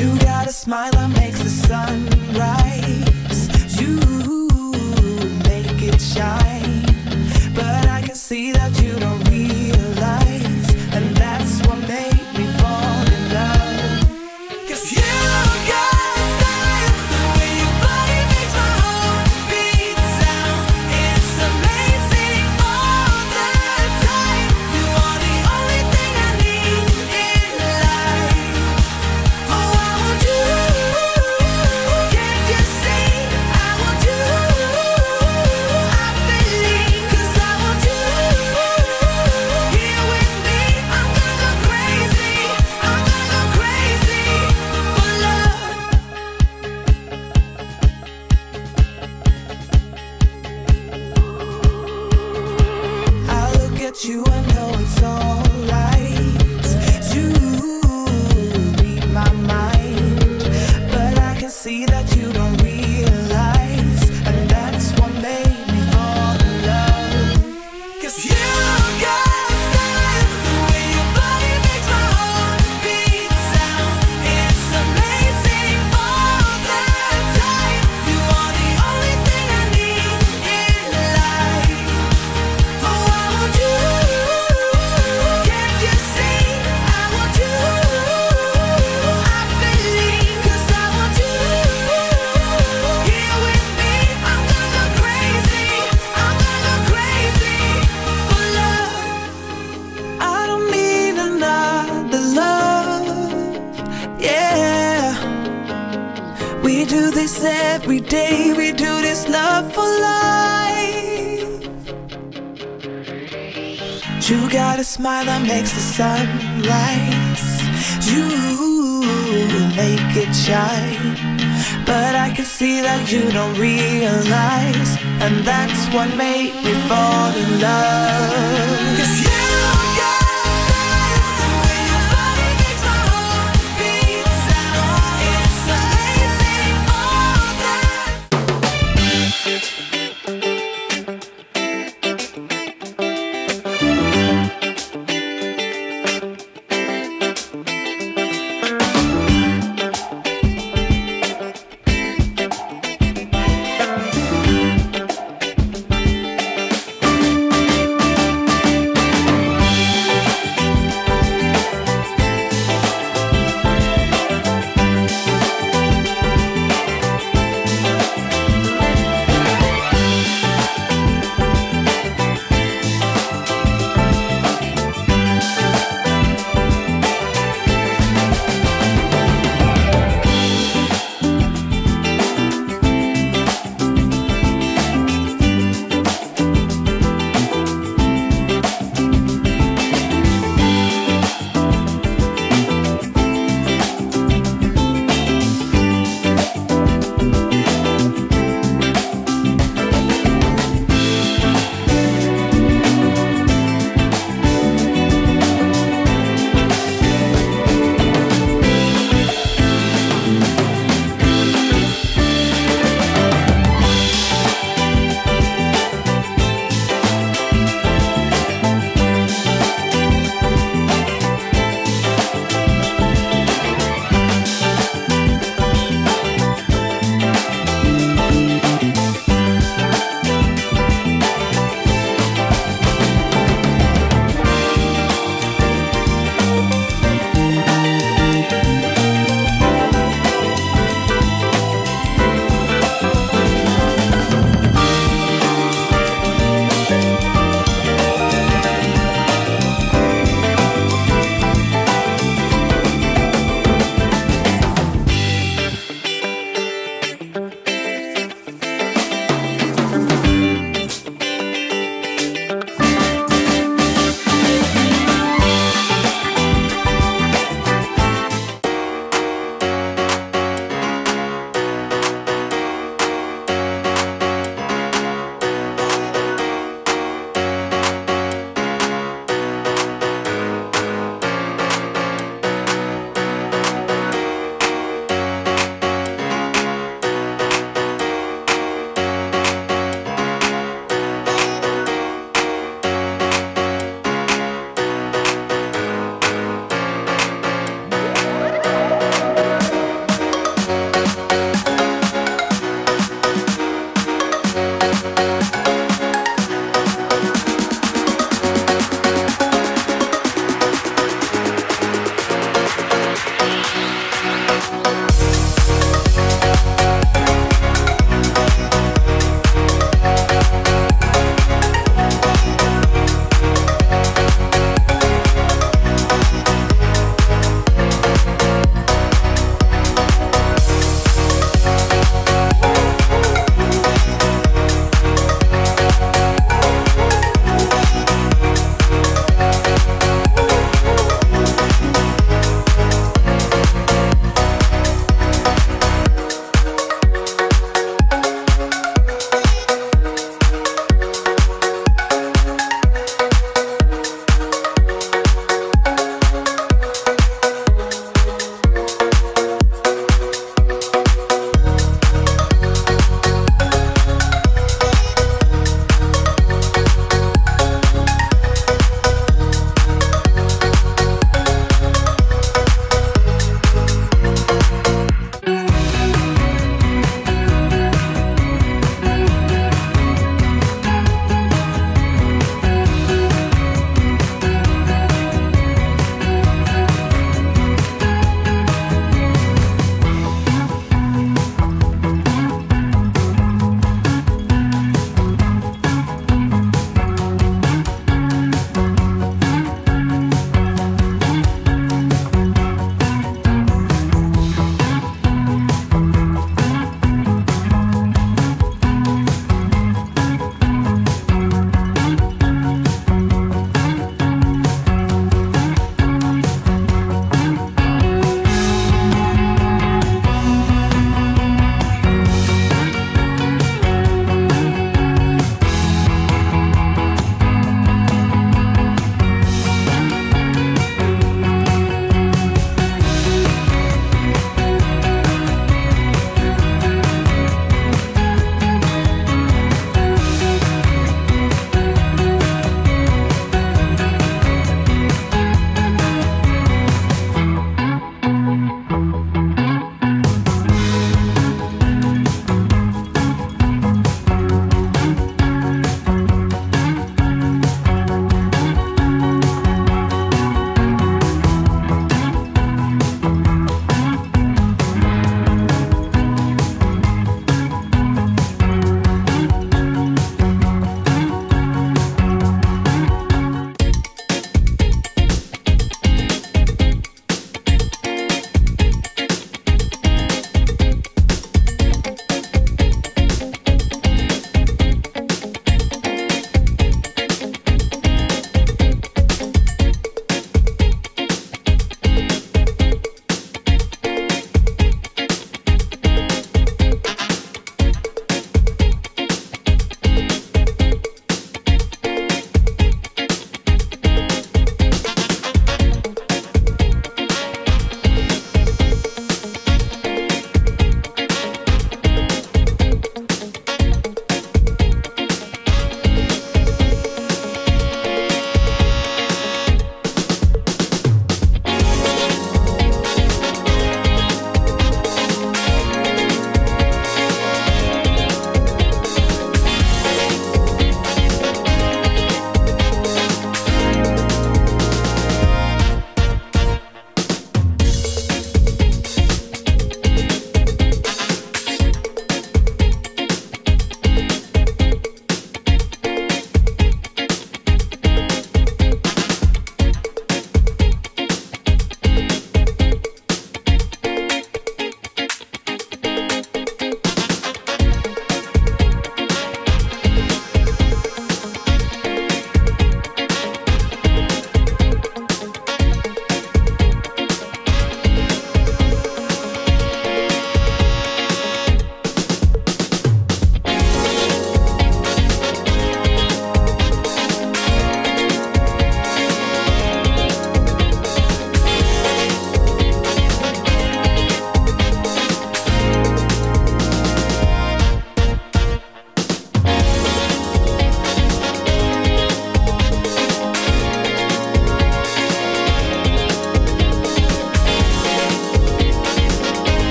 You got a smile that makes the sun rise. You make it shine, but I can see that you don't realize, and that's what made me fall in love. 'Cause you got a style, the way your body makes my heart beat sound. It's amazing all the time. You are the only thing I need in life. Oh, I want you. Can't you see? I want you. I believe, 'cause I want you. Here with me, I'm gonna go crazy. I'm gonna go crazy for love. I look at you, I know it's alright. You read my mind, but I can see that you don't realize, and that's what made me fall in love. 'Cause you got a style, the way your body makes my heart beat sound. It's amazing all the time. You are the only thing I need in life. Oh, I want you. Can't you see? I want you. I believe, 'cause I want you. Here with me, I'm gonna go crazy. I'm gonna go crazy for love. I don't need another love. Yeah. We do this every day. We do this love for life. You got a smile that makes the sun rise. You make it shine, but I can see that you don't realize, and that's what made me fall in love. 'Cause you